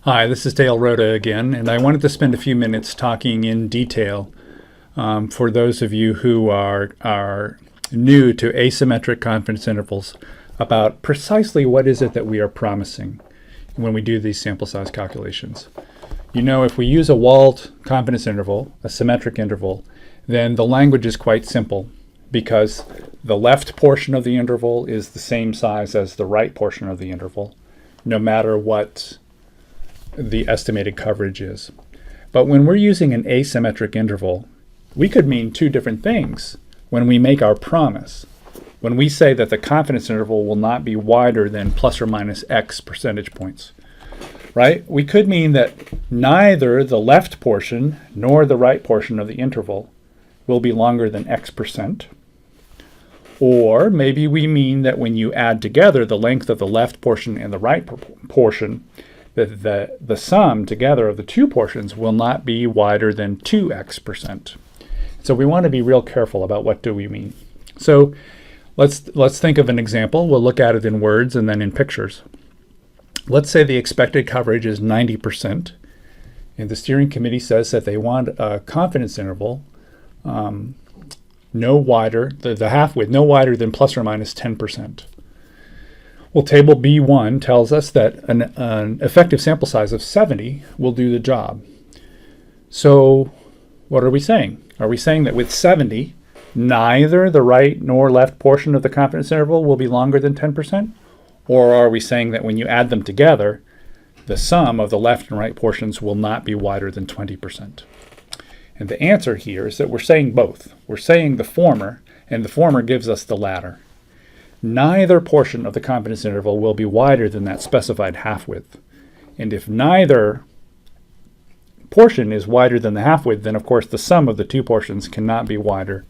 Hi, this is Dale Rhoda again, and I wanted to spend a few minutes talking in detail for those of you who are new to asymmetric confidence intervals about precisely what is it that we are promising when we do these sample size calculations. You know, if we use a walled confidence interval, a symmetric interval, then the language is quite simple because the left portion of the interval is the same size as the right portion of the interval, no matter what the estimated coverage is. But when we're using an asymmetric interval, we could mean two different things when we make our promise. When we say that the confidence interval will not be wider than plus or minus X percentage points, right? We could mean that neither the left portion nor the right portion of the interval will be longer than X percent. Or maybe we mean that when you add together the length of the left portion and the right portion, the sum together of the two portions will not be wider than 2x percent. So we want to be real careful about what do we mean. So let's think of an example. We'll look at it in words and then in pictures. Let's say the expected coverage is 90%, and the steering committee says that they want a confidence interval no wider, the half width, no wider than plus or minus 10%. Well, table B1 tells us that an effective sample size of 70 will do the job. So what are we saying? Are we saying that with 70, neither the right nor left portion of the confidence interval will be longer than 10%? Or are we saying that when you add them together, the sum of the left and right portions will not be wider than 20%? And the answer here is that we're saying both. We're saying the former, and the former gives us the latter. Neither portion of the confidence interval will be wider than that specified half width. And if neither portion is wider than the half width, then of course the sum of the two portions cannot be wider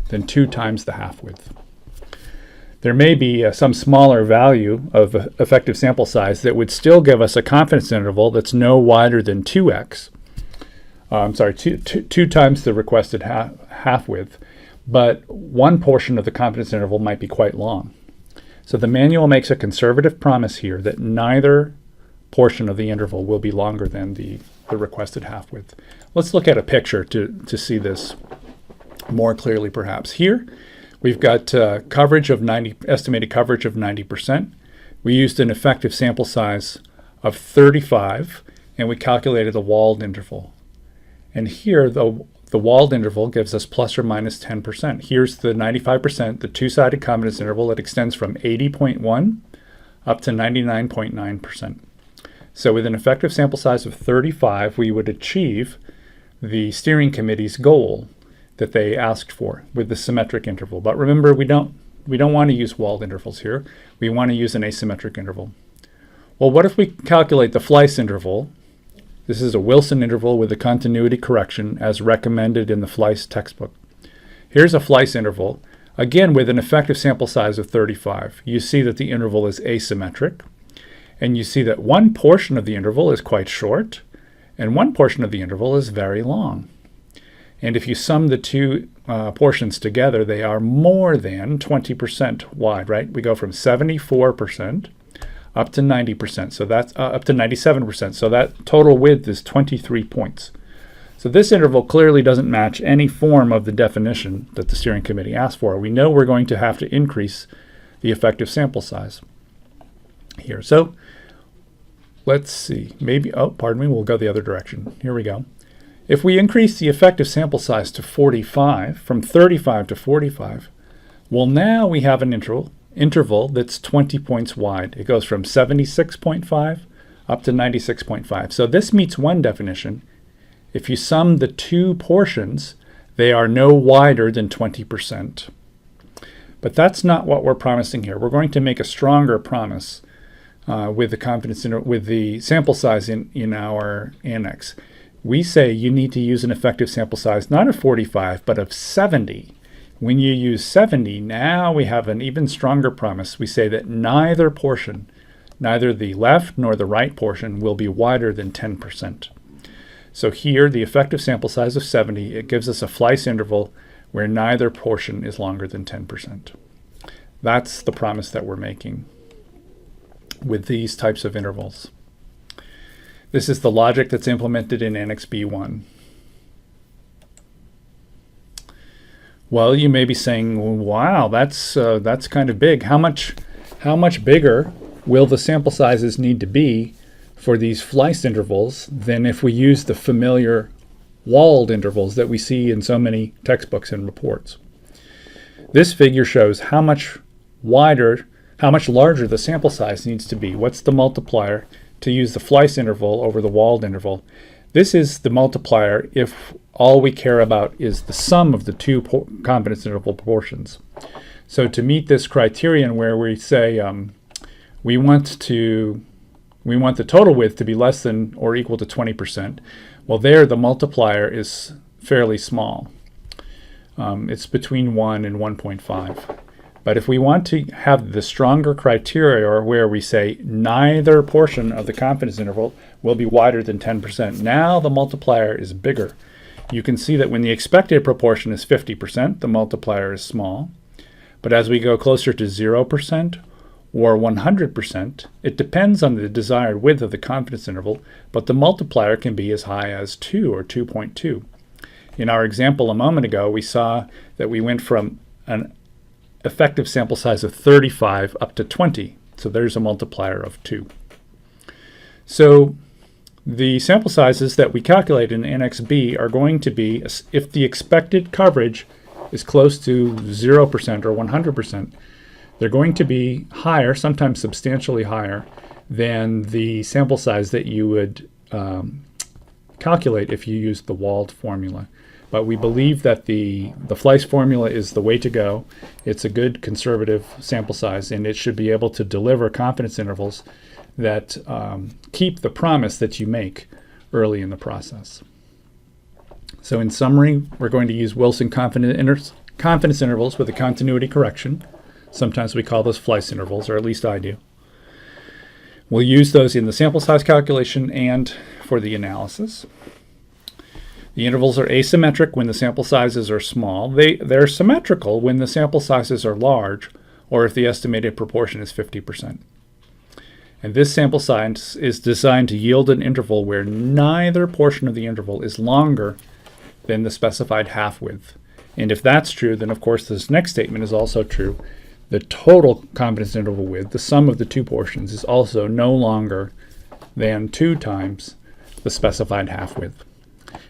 than 2 times the half width. There may be some smaller value of effective sample size that would still give us a confidence interval that's no wider than 2x. Two times the requested half width, but one portion of the confidence interval might be quite long. So the manual makes a conservative promise here that neither portion of the interval will be longer than the requested half width. Let's look at a picture to see this more clearly perhaps. Here we've got estimated coverage of 90%. We used an effective sample size of 35, and we calculated a walled interval. And here the walled interval gives us plus or minus 10%. Here's the 95%, the two-sided confidence interval that extends from 80.1 up to 99.9%. So with an effective sample size of 35, we would achieve the steering committee's goal that they asked for with the symmetric interval. But remember, we don't want to use walled intervals here. We want to use an asymmetric interval. Well, what if we calculate the Fleiss interval? This is a Wilson interval with a continuity correction as recommended in the Fleiss textbook. Here's a Fleiss interval, again with an effective sample size of 35. You see that the interval is asymmetric, and you see that one portion of the interval is quite short, and one portion of the interval is very long. And if you sum the two portions together, they are more than 20% wide, right? We go from 74% up to 90%, so that's up to 97%. So that total width is 23 points. So this interval clearly doesn't match any form of the definition that the steering committee asked for. We know we're going to have to increase the effective sample size here. So let's see, we'll go the other direction. Here we go. If we increase the effective sample size to 45, from 35 to 45, well, now we have an interval that's 20 points wide. It goes from 76.5 up to 96.5. So this meets one definition. If you sum the two portions, they are no wider than 20%. But that's not what we're promising here. We're going to make a stronger promise with the sample size in our annex. We say you need to use an effective sample size not of 45 but of 70. When you use 70, now we have an even stronger promise. We say that neither portion, neither the left nor the right portion, will be wider than 10%. So here, the effective sample size of 70, it gives us a Fleiss interval where neither portion is longer than 10%. That's the promise that we're making with these types of intervals. This is the logic that's implemented in Annex B1. Well, you may be saying, wow, that's kind of big. How much bigger will the sample sizes need to be for these Fleiss intervals than if we use the familiar walled intervals that we see in so many textbooks and reports? This figure shows how much larger the sample size needs to be. What's the multiplier to use the Fleiss interval over the walled interval? This is the multiplier if all we care about is the sum of the two confidence interval proportions. So to meet this criterion where we say we want the total width to be less than or equal to 20%, well, there the multiplier is fairly small. It's between 1 and 1.5. But if we want to have the stronger criteria, or where we say neither portion of the confidence interval will be wider than 10%, now the multiplier is bigger. You can see that when the expected proportion is 50%, the multiplier is small. But as we go closer to 0% or 100%, it depends on the desired width of the confidence interval, but the multiplier can be as high as 2 or 2.2. In our example a moment ago, we saw that we went from an effective sample size of 35 up to 20. So there's a multiplier of 2. So the sample sizes that we calculate in Annex B are going to be, if the expected coverage is close to 0% or 100%, they're going to be higher, sometimes substantially higher, than the sample size that you would calculate if you used the walled formula. But we believe that the Fleiss formula is the way to go. It's a good conservative sample size, and it should be able to deliver confidence intervals that keep the promise that you make early in the process. So in summary, we're going to use Wilson confidence intervals with a continuity correction. Sometimes we call those Fleiss intervals, or at least I do. We'll use those in the sample size calculation and for the analysis. The intervals are asymmetric when the sample sizes are small. They're symmetrical when the sample sizes are large, or if the estimated proportion is 50%. And this sample size is designed to yield an interval where neither portion of the interval is longer than the specified half width. And if that's true, then of course this next statement is also true. The total confidence interval width, the sum of the two portions, is also no longer than 2 times the specified half width.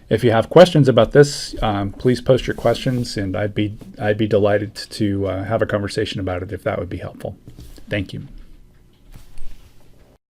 If you have questions about this, please post your questions, and I'd be delighted to have a conversation about it if that would be helpful. Thank you.